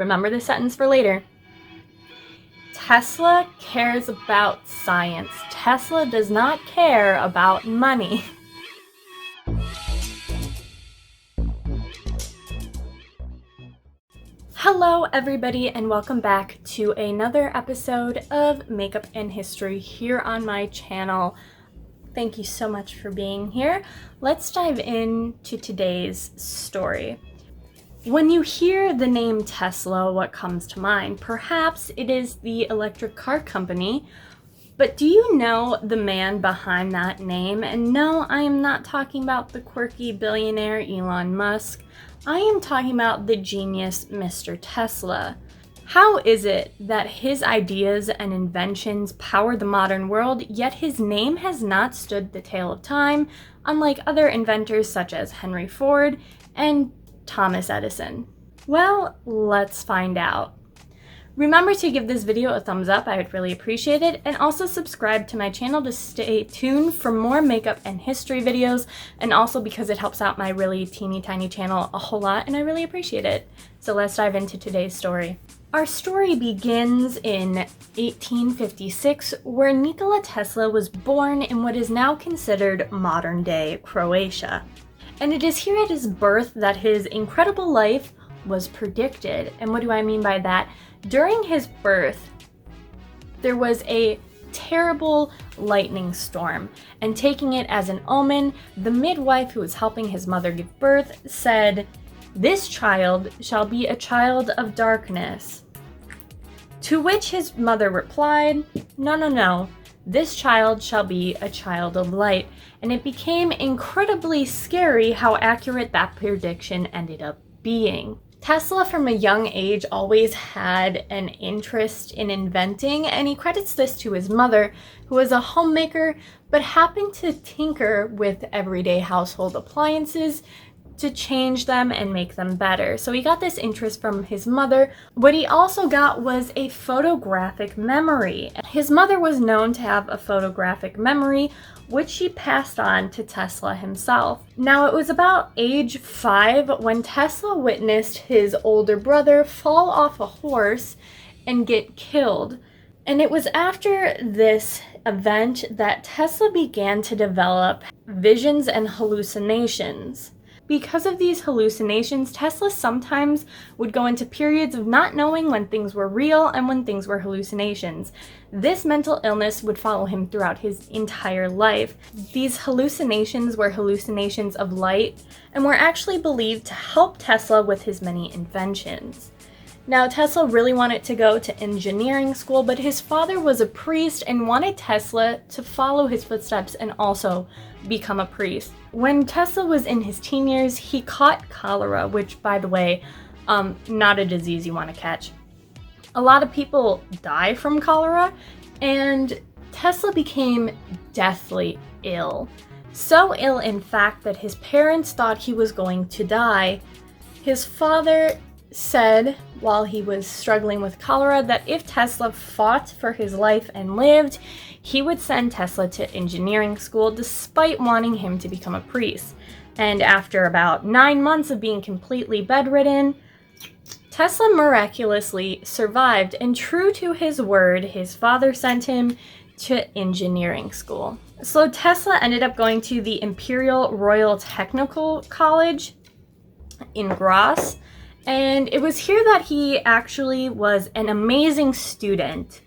remember this sentence for later. Tesla cares about science. Tesla does not care about money. Hello everybody and welcome back to another episode of Makeup and History here on my channel. Thank you so much for being here. Let's dive into today's story. When you hear the name Tesla, what comes to mind? Perhaps it is the electric car company, but do you know the man behind that name? And no, I am not talking about the quirky billionaire Elon Musk. I am talking about the genius Mr. Tesla. How is it that his ideas and inventions power the modern world, yet his name has not stood the tale of time, unlike other inventors such as Henry Ford and Thomas Edison? Well, let's find out. Remember to give this video a thumbs up, I would really appreciate it, and also subscribe to my channel to stay tuned for more makeup and history videos, and also because it helps out my really teeny tiny channel a whole lot, and I really appreciate it. So let's dive into today's story. Our story begins in 1856, where Nikola Tesla was born in what is now considered modern-day Croatia. And it is here at his birth that his incredible life was predicted. And what do I mean by that? During his birth, there was a terrible lightning storm, and taking it as an omen, the midwife who was helping his mother give birth said, "This child shall be a child of darkness." To which his mother replied, "No, no, no. This child shall be a child of light." And it became incredibly scary how accurate that prediction ended up being. Tesla from a young age always had an interest in inventing, and he credits this to his mother, who was a homemaker but happened to tinker with everyday household appliances to change them and make them better. So he got this interest from his mother. What he also got was a photographic memory. His mother was known to have a photographic memory, which she passed on to Tesla himself. Now, it was about age 5 when Tesla witnessed his older brother fall off a horse and get killed. And it was after this event that Tesla began to develop visions and hallucinations. Because of these hallucinations, Tesla sometimes would go into periods of not knowing when things were real and when things were hallucinations. This mental illness would follow him throughout his entire life. These hallucinations were hallucinations of light and were actually believed to help Tesla with his many inventions. Now, Tesla really wanted to go to engineering school, but his father was a priest and wanted Tesla to follow his footsteps and also become a priest. When Tesla was in his teen years, he caught cholera, which, by the way, not a disease you want to catch. A lot of people die from cholera, and Tesla became deathly ill. So ill, in fact, that his parents thought he was going to die. His father said, while he was struggling with cholera, that if Tesla fought for his life and lived, he would send Tesla to engineering school despite wanting him to become a priest. And after about 9 months of being completely bedridden, Tesla miraculously survived, and true to his word, his father sent him to engineering school. So Tesla ended up going to the Imperial Royal Technical College in Graz. And it was here that he actually was an amazing student.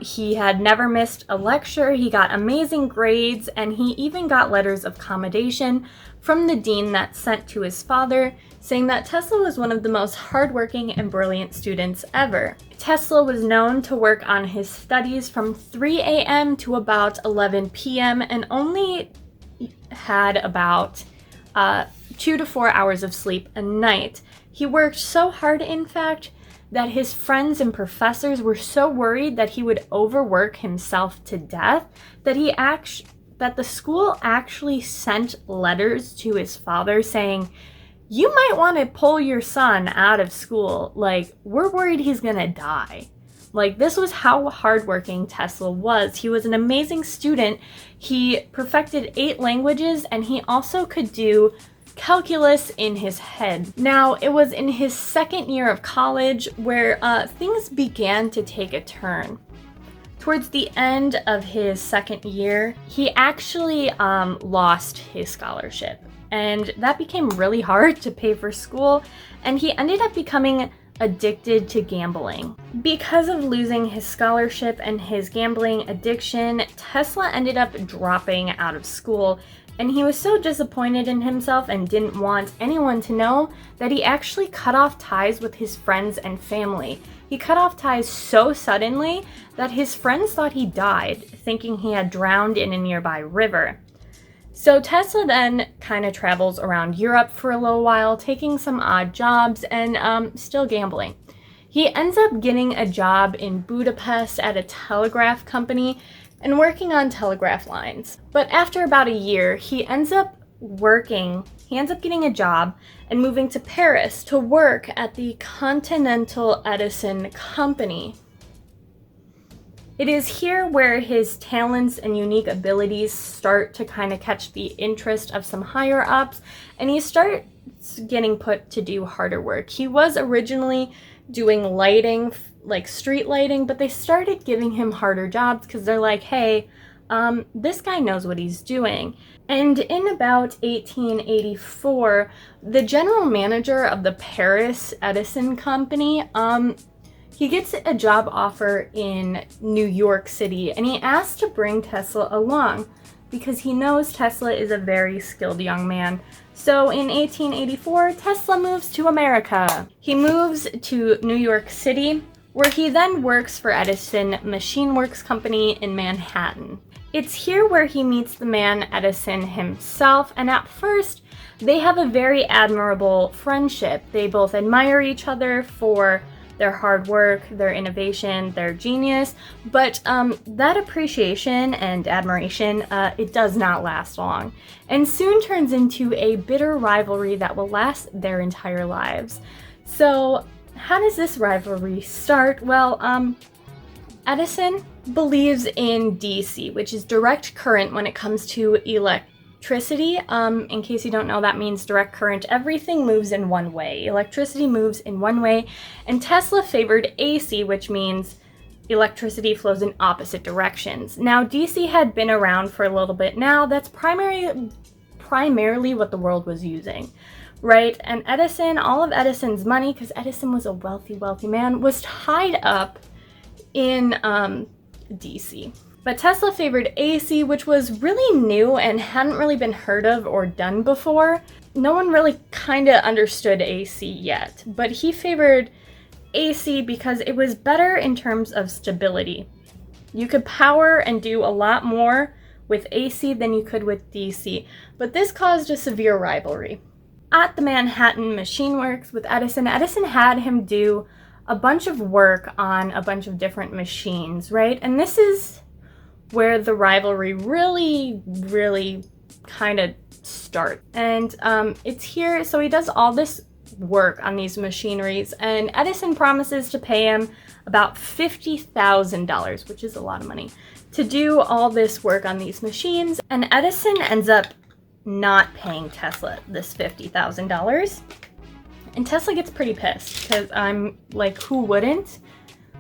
He had never missed a lecture, he got amazing grades, and he even got letters of commendation from the dean that sent to his father, saying that Tesla was one of the most hardworking and brilliant students ever. Tesla was known to work on his studies from 3 a.m. to about 11 p.m. and only had about 2 to 4 hours of sleep a night. He worked so hard, in fact, that his friends and professors were so worried that he would overwork himself to death that the school actually sent letters to his father saying, "You might want to pull your son out of school. Like, we're worried he's gonna die." Like, this was how hardworking Tesla was. He was an amazing student. He perfected 8 languages, and he also could do calculus in his head. Now, it was in his second year of college where things began to take a turn. Towards the end of his second year, he actually lost his scholarship, and that became really hard to pay for school, and he ended up becoming addicted to gambling. Because of losing his scholarship and his gambling addiction, Tesla ended up dropping out of school, and he was so disappointed in himself and didn't want anyone to know that he actually cut off ties with his friends and family. He cut off ties so suddenly that his friends thought he died, thinking he had drowned in a nearby river. So Tesla then kind of travels around Europe for a little while, taking some odd jobs and still gambling. He ends up getting a job in Budapest at a telegraph company and working on telegraph lines. But after about a year, he ends up getting a job and moving to Paris to work at the Continental Edison company. It is here where his talents and unique abilities start to kind of catch the interest of some higher ups, and he starts getting put to do harder work. He was originally doing lighting, like street lighting, but they started giving him harder jobs because they're like, hey, this guy knows what he's doing. And in about 1884, the general manager of the Paris Edison company, he gets a job offer in New York City, and he asks to bring Tesla along because he knows Tesla is a very skilled young man. So in 1884, Tesla moves to America. He moves to New York City, where he then works for Edison Machine Works Company in Manhattan. It's here where he meets the man Edison himself, and at first, they have a very admirable friendship. They both admire each other for their hard work, their innovation, their genius, but that appreciation and admiration, it does not last long, and soon turns into a bitter rivalry that will last their entire lives. So, how does this rivalry start? Well, Edison believes in DC, which is direct current when it comes to electricity. In case you don't know, that means direct current. Everything moves in one way. Electricity moves in one way, and Tesla favored AC, which means electricity flows in opposite directions. Now, DC had been around for a little bit now. That's primarily what the world was using, right? And Edison, all of Edison's money, because Edison was a wealthy man, was tied up in DC. But Tesla favored AC, which was really new and hadn't really been heard of or done before. No one really kind of understood AC yet, but he favored AC because it was better in terms of stability. You could power and do a lot more with AC than you could with DC, but this caused a severe rivalry. At the Manhattan Machine Works with Edison, Edison had him do a bunch of work on a bunch of different machines, right? And this is where the rivalry really kind of starts. And it's here, so he does all this work on these machineries, and Edison promises to pay him about $50,000, which is a lot of money, to do all this work on these machines. And Edison ends up not paying Tesla this $50,000. And Tesla gets pretty pissed, because I'm like, who wouldn't?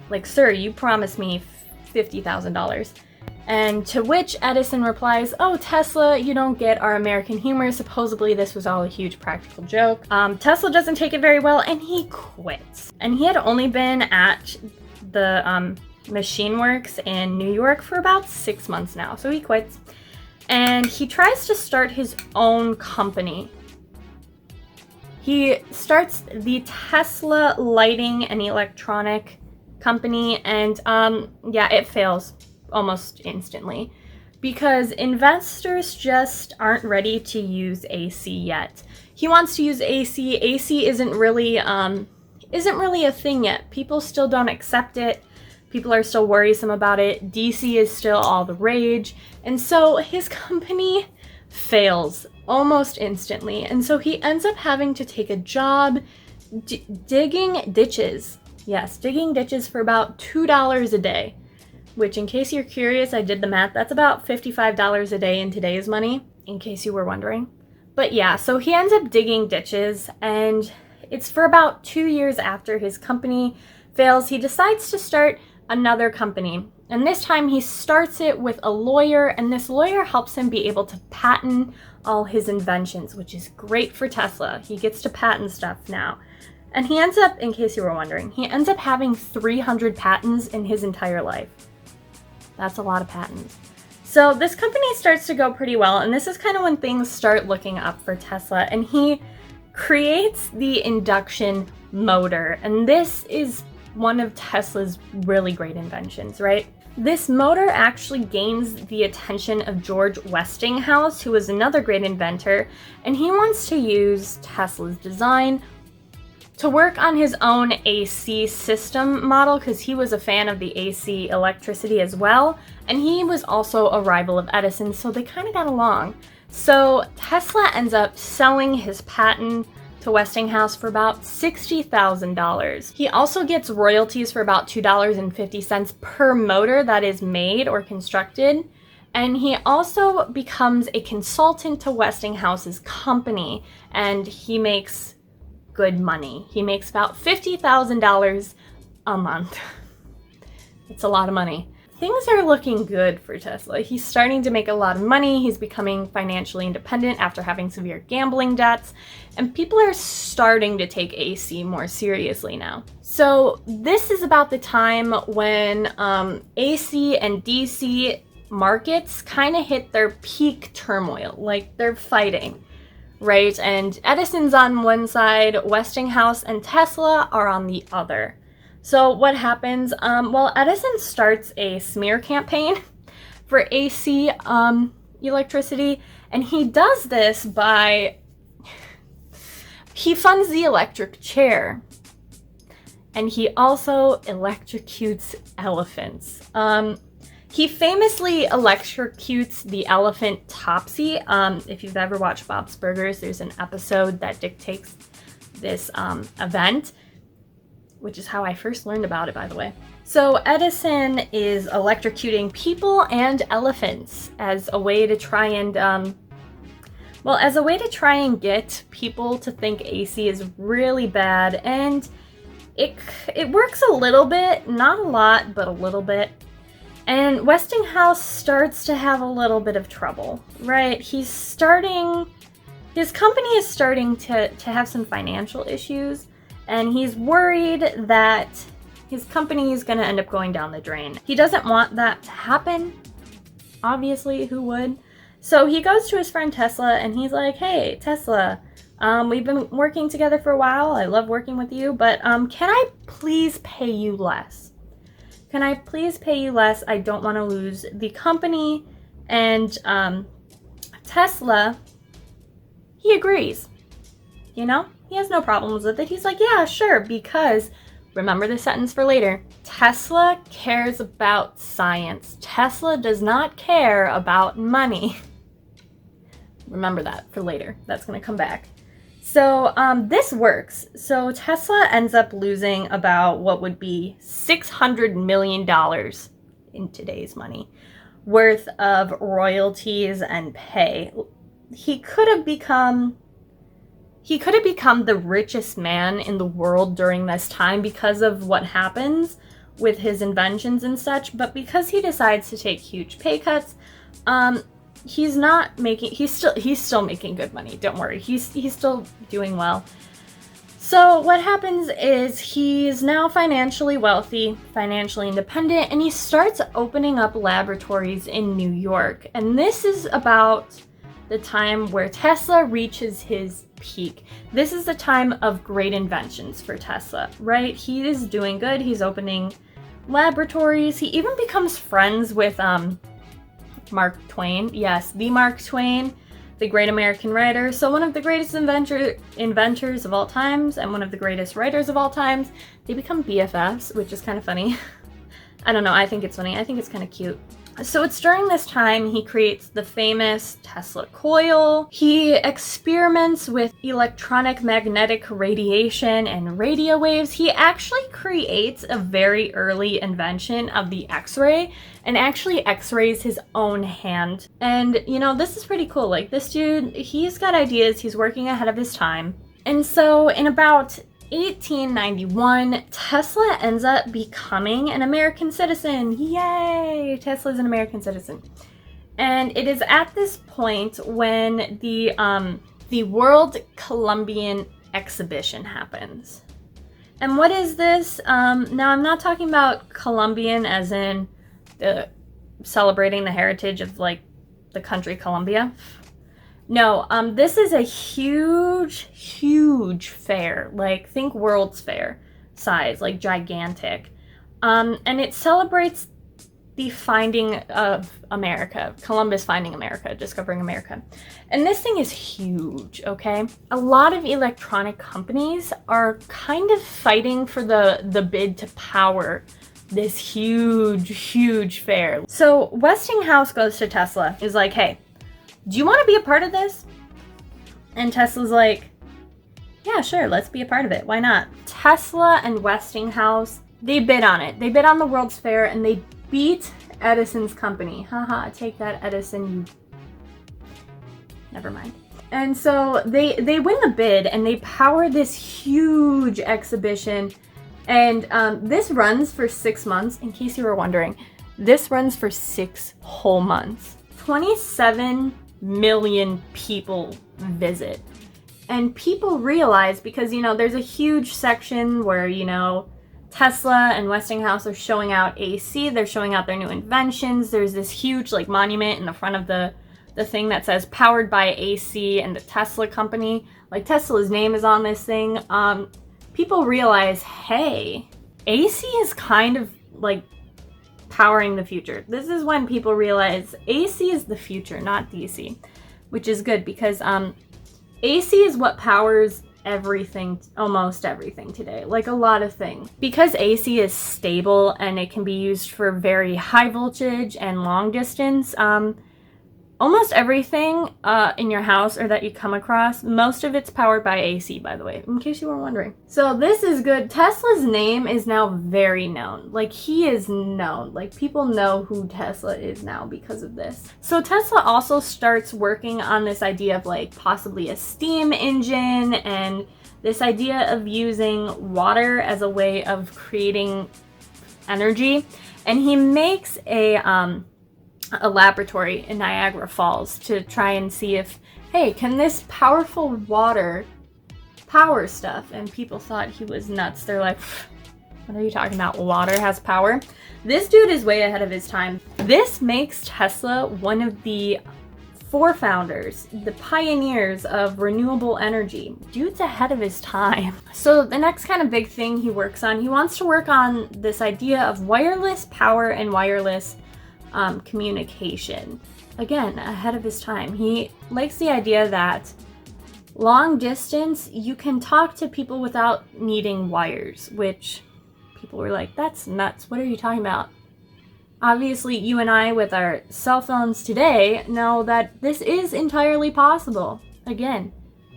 Like, sir, you promised me $50,000. And to which Edison replies, oh, Tesla, you don't get our American humor. Supposedly this was all a huge practical joke. Tesla doesn't take it very well, and he quits. And he had only been at the Machine Works in New York for about 6 months now, so he quits. And he tries to start his own company. He starts the Tesla Lighting and Electronic Company, and yeah, it fails almost instantly because investors just aren't ready to use AC yet. He wants to use AC. AC isn't really a thing yet. People still don't accept it. People are still worrisome about it. DC is still all the rage, and so his company fails almost instantly, and so he ends up having to take a job digging ditches. Yes, digging ditches for about $2 a day. Which, in case you're curious, I did the math. That's about $55 a day in today's money, in case you were wondering. But yeah, so he ends up digging ditches, and it's for about 2 years after his company fails, he decides to start another company. And this time he starts it with a lawyer, and this lawyer helps him be able to patent all his inventions, which is great for Tesla. He gets to patent stuff now. And he ends up, in case you were wondering, he ends up having 300 patents in his entire life. That's a lot of patents. So this company starts to go pretty well, and this is kind of when things start looking up for Tesla, and he creates the induction motor, and this is one of Tesla's really great inventions, right? This motor actually gains the attention of George Westinghouse, who was another great inventor, and he wants to use Tesla's design to work on his own AC system model, because he was a fan of the AC electricity as well, and he was also a rival of Edison, so they kind of got along. So Tesla ends up selling his patent to Westinghouse for about $60,000. He also gets royalties for about $2.50 per motor that is made or constructed, and he also becomes a consultant to Westinghouse's company, and he makes good money. He makes about $50,000 a month. It's a lot of money. Things are looking good for Tesla. He's starting to make a lot of money. He's becoming financially independent after having severe gambling debts, and people are starting to take AC more seriously now. So this is about the time when AC and DC markets kind of hit their peak turmoil, like they're fighting. Right, and Edison's on one side, Westinghouse and Tesla are on the other. So what happens? Well, Edison starts a smear campaign for AC electricity, and he does this by, he funds the electric chair, and he also electrocutes elephants. He famously electrocutes the elephant Topsy. If you've ever watched Bob's Burgers, there's an episode that dictates this event, which is how I first learned about it, by the way. So Edison is electrocuting people and elephants as a way to try and, get people to think AC is really bad, and it works a little bit, not a lot, but a little bit. And Westinghouse starts to have a little bit of trouble, right? His company is starting to have some financial issues, and he's worried that his company is going to end up going down the drain. He doesn't want that to happen. Obviously, who would? So he goes to his friend Tesla, and he's like, hey, Tesla, we've been working together for a while. I love working with you, but can I please pay you less? Can I please pay you less? I don't want to lose the company. And Tesla, he agrees. You know, he has no problems with it. He's like, yeah, sure, because remember this sentence for later. Tesla cares about science. Tesla does not care about money. Remember that for later. That's going to come back. So this works. So Tesla ends up losing about what would be $600 million in today's money worth of royalties and pay. He could have become the richest man in the world during this time because of what happens with his inventions and such, but because he decides to take huge pay cuts, he's still making good money. Don't worry. He's still doing well. So what happens is he's now financially wealthy, financially independent, and he starts opening up laboratories in New York. And this is about the time where Tesla reaches his peak. This is the time of great inventions for Tesla, right? He is doing good. He's opening laboratories. He even becomes friends with Mark Twain. Yes, the Mark Twain, the great American writer. So one of the greatest inventors of all times and one of the greatest writers of all times. They become BFFs, which is kind of funny. I don't know, I think it's funny. I think it's kind of cute. So it's during this time he creates the famous Tesla coil. He experiments with electronic magnetic radiation and radio waves. He actually creates a very early invention of the X-ray and actually X-rays his own hand. And you know, this is pretty cool. Like, this dude, he's got ideas, he's working ahead of his time. And so in about 1891, Tesla ends up becoming an American citizen. Yay! Tesla's an American citizen. And it is at this point when the World Columbian exhibition happens. And what is this? Now, I'm not talking about Columbian as in celebrating the heritage of, like, the country Colombia. No, this is a huge, huge fair. Like, think World's Fair size, like gigantic. And it celebrates the finding of America, Columbus finding America, discovering America. And this thing is huge, okay? A lot of electronic companies are kind of fighting for the bid to power this huge, huge fair. So Westinghouse goes to Tesla, is like, hey, do you want to be a part of this? And Tesla's like, yeah, sure, let's be a part of it. Why not? Tesla and Westinghouse, they bid on it. They bid on the World's Fair and they beat Edison's company. Haha, take that, Edison, you... Never mind. And so they win the bid and they power this huge exhibition. And this runs for 6 months, in case you were wondering. This runs for 6 whole months. 27 million people visit. And people realize, because, you know, there's a huge section where, you know, Tesla and Westinghouse are showing out AC, they're showing out their new inventions. There's this huge, like, monument in the front of the thing that says powered by AC and the Tesla company. Like, Tesla's name is on this thing. People realize, hey, AC is kind of, like, powering the future. This is when people realize AC is the future, not DC, which is good because AC is what powers everything, almost everything today, like a lot of things. Because AC is stable and it can be used for very high voltage and long distance, almost everything in your house or that you come across, most of it's powered by AC, by the way, in case you were wondering. So this is good. Tesla's name is now very known. Like, he is known. Like, people know who Tesla is now because of this. So Tesla also starts working on this idea of, like, possibly a steam engine and this idea of using water as a way of creating energy. And he makes a laboratory in Niagara Falls to try and see if, hey, can this powerful water power stuff? And people thought he was nuts. They're like, what are you talking about? Water has power? This dude is way ahead of his time. This makes Tesla one of the forefounders, the pioneers of renewable energy. Dude's ahead of his time. So the next kind of big thing he works on, he wants to work on this idea of wireless power and wireless communication. Again, ahead of his time. He likes the idea that long distance, you can talk to people without needing wires, which people were like, that's nuts. What are you talking about? Obviously, you and I with our cell phones today know that this is entirely possible. Again,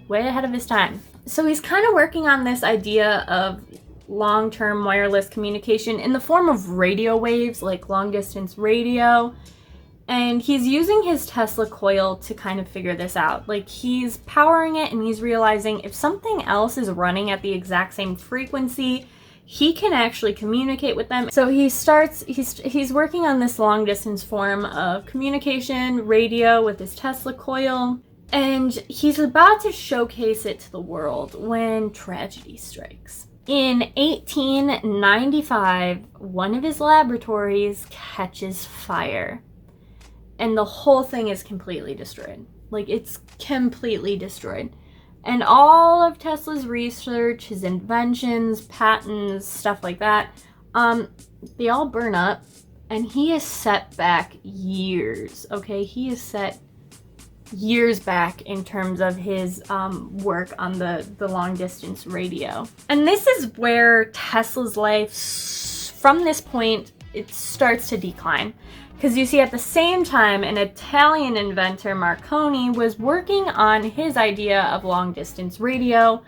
way ahead of his time. So he's kind of working on this idea of long-term wireless communication in the form of radio waves, like long-distance radio. And he's using his Tesla coil to kind of figure this out. Like, he's powering it and he's realizing if something else is running at the exact same frequency, he can actually communicate with them. So he's working on this long-distance form of communication, radio, with his Tesla coil. And he's about to showcase it to the world when tragedy strikes. In 1895, one of his laboratories catches fire. And the whole thing is completely destroyed. Like, it's completely destroyed. And all of Tesla's research, his inventions, patents, stuff like that, they all burn up. And he is set back years, okay? He is set years back in terms of his work on the long-distance radio. And this is where Tesla's life, from this point, it starts to decline. Because you see, at the same time, an Italian inventor, Marconi, was working on his idea of long-distance radio,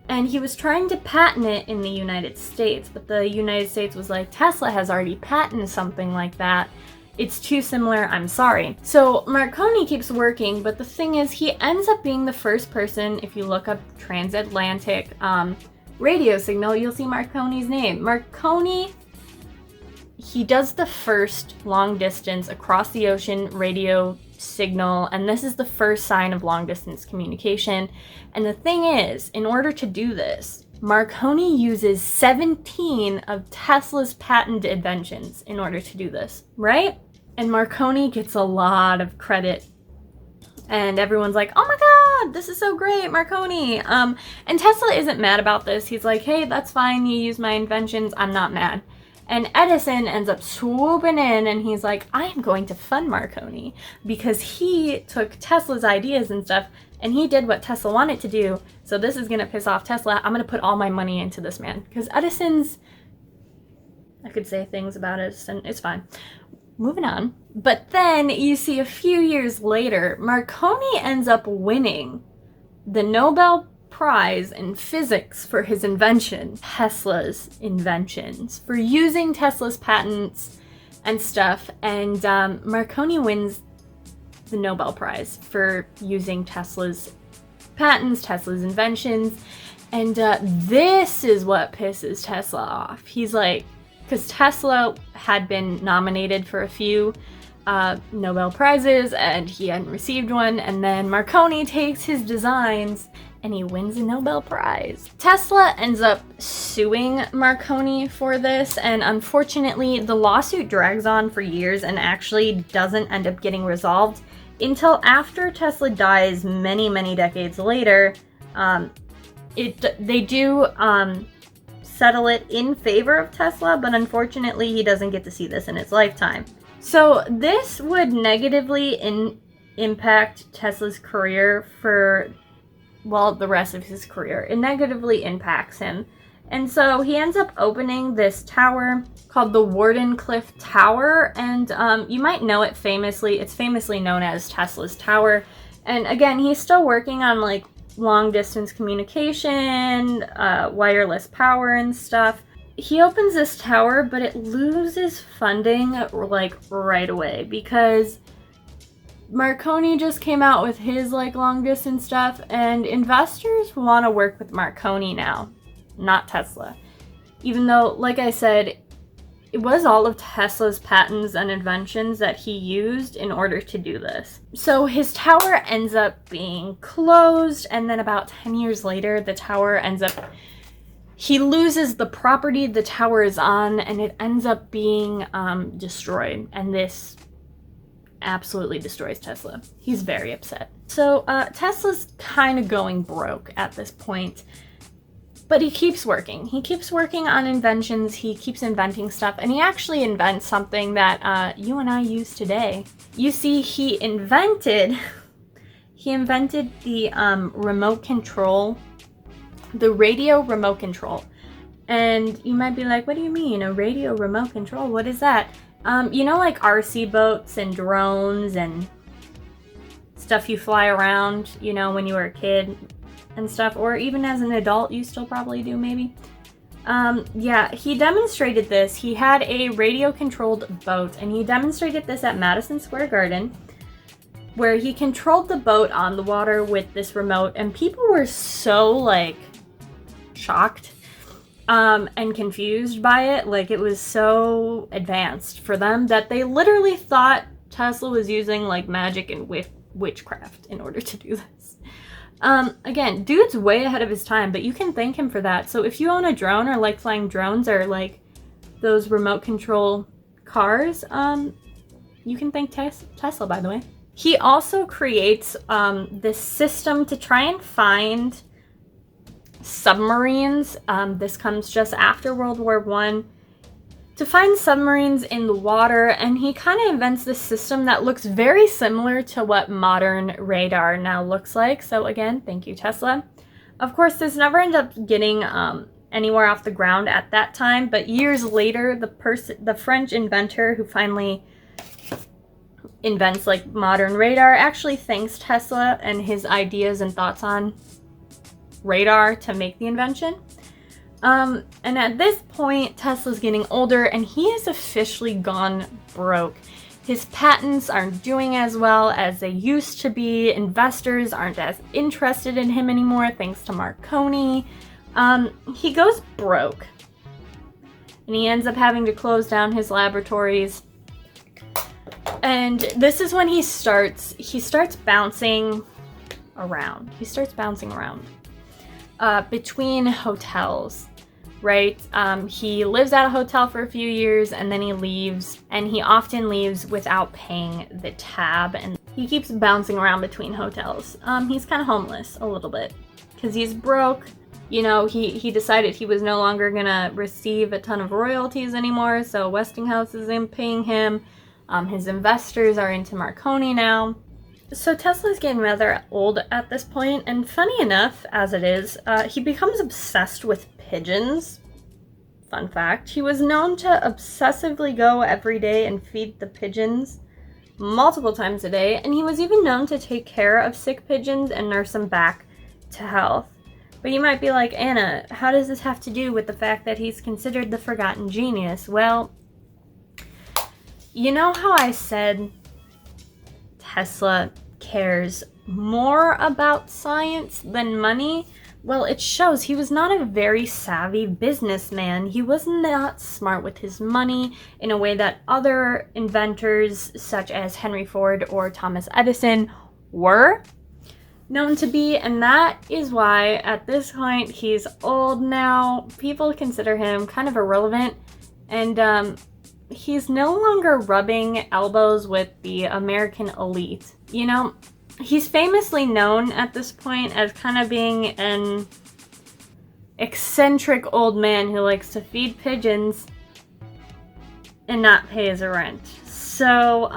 And he was trying to patent it in the United States, but the United States was like, Tesla has already patented something like that. It's too similar, I'm sorry. So Marconi keeps working, but the thing is, he ends up being the first person, if you look up transatlantic radio signal, you'll see Marconi's name. Marconi, he does the first long distance across the ocean radio signal, and this is the first sign of long distance communication. And the thing is, in order to do this, Marconi uses 17 of Tesla's patented inventions in order to do this, right? And Marconi gets a lot of credit. And everyone's like, oh my god, this is so great, Marconi. And Tesla isn't mad about this. He's like, hey, that's fine, you use my inventions, I'm not mad. And Edison ends up swooping in and he's like, I am going to fund Marconi because he took Tesla's ideas and stuff and he did what Tesla wanted to do. So this is going to piss off Tesla. I'm going to put all my money into this man because Edison's, I could say things about Edison. It's fine. Moving on. But then you see a few years later, Marconi ends up winning the Nobel Prize in physics for his invention, Tesla's inventions, for using Tesla's patents and stuff. And Marconi wins the Nobel Prize for using Tesla's patents, Tesla's inventions. And this is what pisses Tesla off. He's like, because Tesla had been nominated for a few Nobel Prizes and he hadn't received one. And then Marconi takes his designs and he wins a Nobel Prize. Tesla ends up suing Marconi for this, and unfortunately the lawsuit drags on for years and actually doesn't end up getting resolved until after Tesla dies many decades later. They do settle it in favor of Tesla, but unfortunately he doesn't get to see this in his lifetime. So this would negatively impact Tesla's career for, well, the rest of his career. It negatively impacts him. And so he ends up opening this tower called the Warden Cliff Tower. And you might know it famously. It's famously known as Tesla's Tower. And again, he's still working on like long distance communication, wireless power and stuff. He opens this tower, but it loses funding like right away because Marconi just came out with his like long distance stuff and investors want to work with Marconi now, not Tesla. Even though, like I said, it was all of Tesla's patents and inventions that he used in order to do this. So his tower ends up being closed, and then about 10 years later, the tower ends up, he loses the property the tower is on and it ends up being destroyed. And this absolutely destroys Tesla. He's very upset. So Tesla's kind of going broke at this point, but he keeps working. He keeps working on inventions. He keeps inventing stuff, and he actually invents something that you and I use today. You see, he invented the remote control, the radio remote control. And you might be like, what do you mean, a radio remote control? What is that? You know, like RC boats and drones and stuff you fly around, you know, when you were a kid and stuff, or even as an adult, you still probably do, maybe. Yeah, he demonstrated this. He had a radio-controlled boat, and he demonstrated this at Madison Square Garden, where he controlled the boat on the water with this remote, and people were so, like, shocked and confused by it. Like, it was so advanced for them that they literally thought Tesla was using like magic and witchcraft in order to do this. Again, dude's way ahead of his time, but you can thank him for that. So if you own a drone or like flying drones or like those remote control cars, you can thank Tesla, by the way. He also creates this system to try and find submarines. This comes just after World War I. To find submarines in the water, and he kind of invents this system that looks very similar to what modern radar now looks like. So again, thank you, Tesla. Of course, this never ended up getting anywhere off the ground at that time, but years later, the French inventor who finally invents like modern radar actually thanks Tesla and his ideas and thoughts on radar to make the invention. And at this point, Tesla's getting older and he has officially gone broke. His patents aren't doing as well as they used to be. Investors aren't as interested in him anymore, thanks to Marconi. He goes broke. And he ends up having to close down his laboratories. And this is when he starts bouncing around. Between hotels, right? He lives at a hotel for a few years and then he leaves, and he often leaves without paying the tab, and he keeps bouncing around between hotels. He's kind of homeless a little bit because he's broke. You know, he decided he was no longer gonna receive a ton of royalties anymore, so Westinghouse isn't paying him. His investors are into Marconi now. So Tesla's getting rather old at this point, and funny enough as it is, he becomes obsessed with pigeons. Fun fact, he was known to obsessively go every day and feed the pigeons multiple times a day, and he was even known to take care of sick pigeons and nurse them back to health. But you might be like, Anna, how does this have to do with the fact that he's considered the forgotten genius? Well, you know how I said Tesla cares more about science than money? Well, it shows. He was not a very savvy businessman. He was not smart with his money in a way that other inventors such as Henry Ford or Thomas Edison were known to be, and that is why at this point he's old now. People consider him kind of irrelevant, and he's no longer rubbing elbows with the American elite. You know, he's famously known at this point as kind of being an eccentric old man who likes to feed pigeons and not pay his rent. So,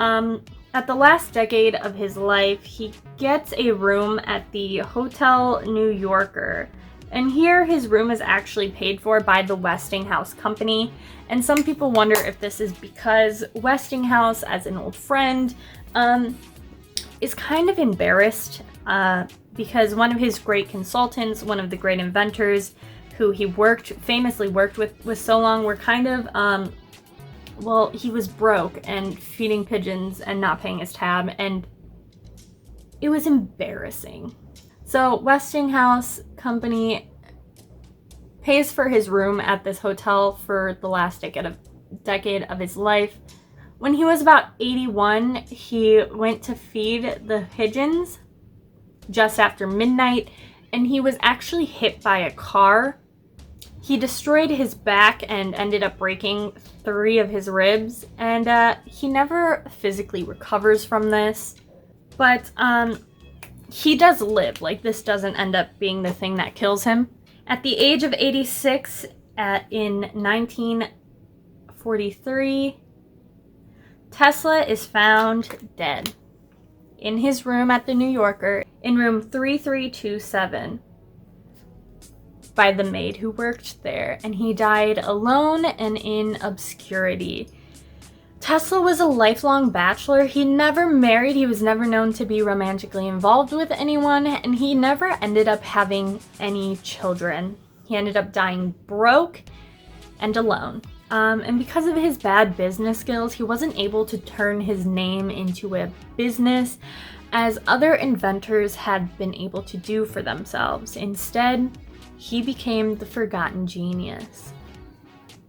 at the last decade of his life, he gets a room at the Hotel New Yorker. And here his room is actually paid for by the Westinghouse company. And some people wonder if this is because Westinghouse, as an old friend, is kind of embarrassed because one of his great consultants, one of the great inventors who he famously worked with so long, were kind of, well, he was broke and feeding pigeons and not paying his tab, and it was embarrassing. So Westinghouse company pays for his room at this hotel for the last decade of his life. When he was about 81, he went to feed the pigeons just after midnight, and he was actually hit by a car. He destroyed his back and ended up breaking 3 of his ribs, and he never physically recovers from this. But he does live. Like, this doesn't end up being the thing that kills him. At the age of 86, in 1943, Tesla is found dead in his room at the New Yorker, in room 3327, by the maid who worked there, and he died alone and in obscurity. Tesla was a lifelong bachelor. He never married, he was never known to be romantically involved with anyone, and he never ended up having any children. He ended up dying broke and alone. And because of his bad business skills, he wasn't able to turn his name into a business as other inventors had been able to do for themselves. Instead, he became the forgotten genius.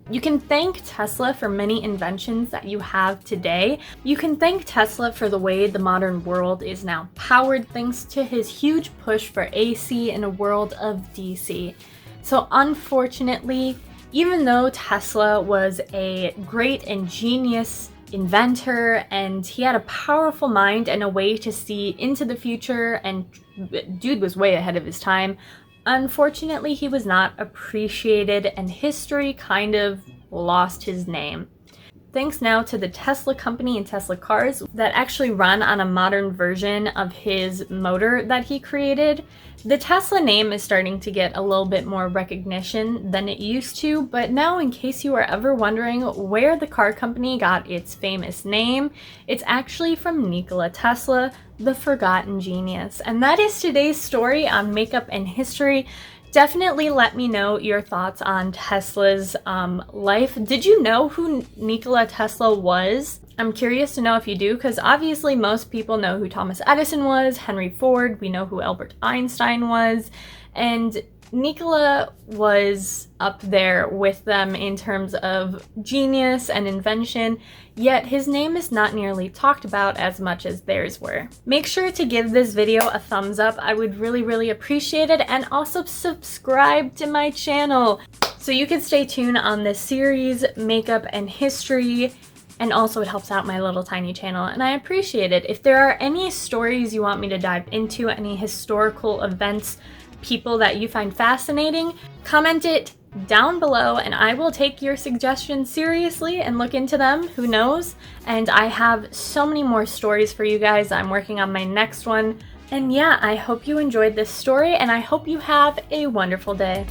You can thank Tesla for many inventions that you have today. You can thank Tesla for the way the modern world is now powered thanks to his huge push for AC in a world of DC. So unfortunately, even though Tesla was a great and genius inventor and he had a powerful mind and a way to see into the future, and dude was way ahead of his time, unfortunately, he was not appreciated and history kind of lost his name. thanks now to the Tesla company and Tesla cars that actually run on a modern version of his motor that he created. The Tesla name is starting to get a little bit more recognition than it used to, but now in case you are ever wondering where the car company got its famous name, it's actually from Nikola Tesla, the forgotten genius. And that is today's story on makeup and history. Definitely let me know your thoughts on Tesla's life. Did you know who Nikola Tesla was? I'm curious to know if you do, because obviously most people know who Thomas Edison was, Henry Ford, we know who Albert Einstein was, and Nikola was up there with them in terms of genius and invention, yet his name is not nearly talked about as much as theirs were. Make sure to give this video a thumbs up, I would really appreciate it, and also subscribe to my channel so you can stay tuned on this series, Makeup and History, and also it helps out my little tiny channel and I appreciate it. If there are any stories you want me to dive into, any historical events, people that you find fascinating, comment it down below and I will take your suggestions seriously and look into them, who knows? And I have so many more stories for you guys. I'm working on my next one. And yeah, I hope you enjoyed this story and I hope you have a wonderful day.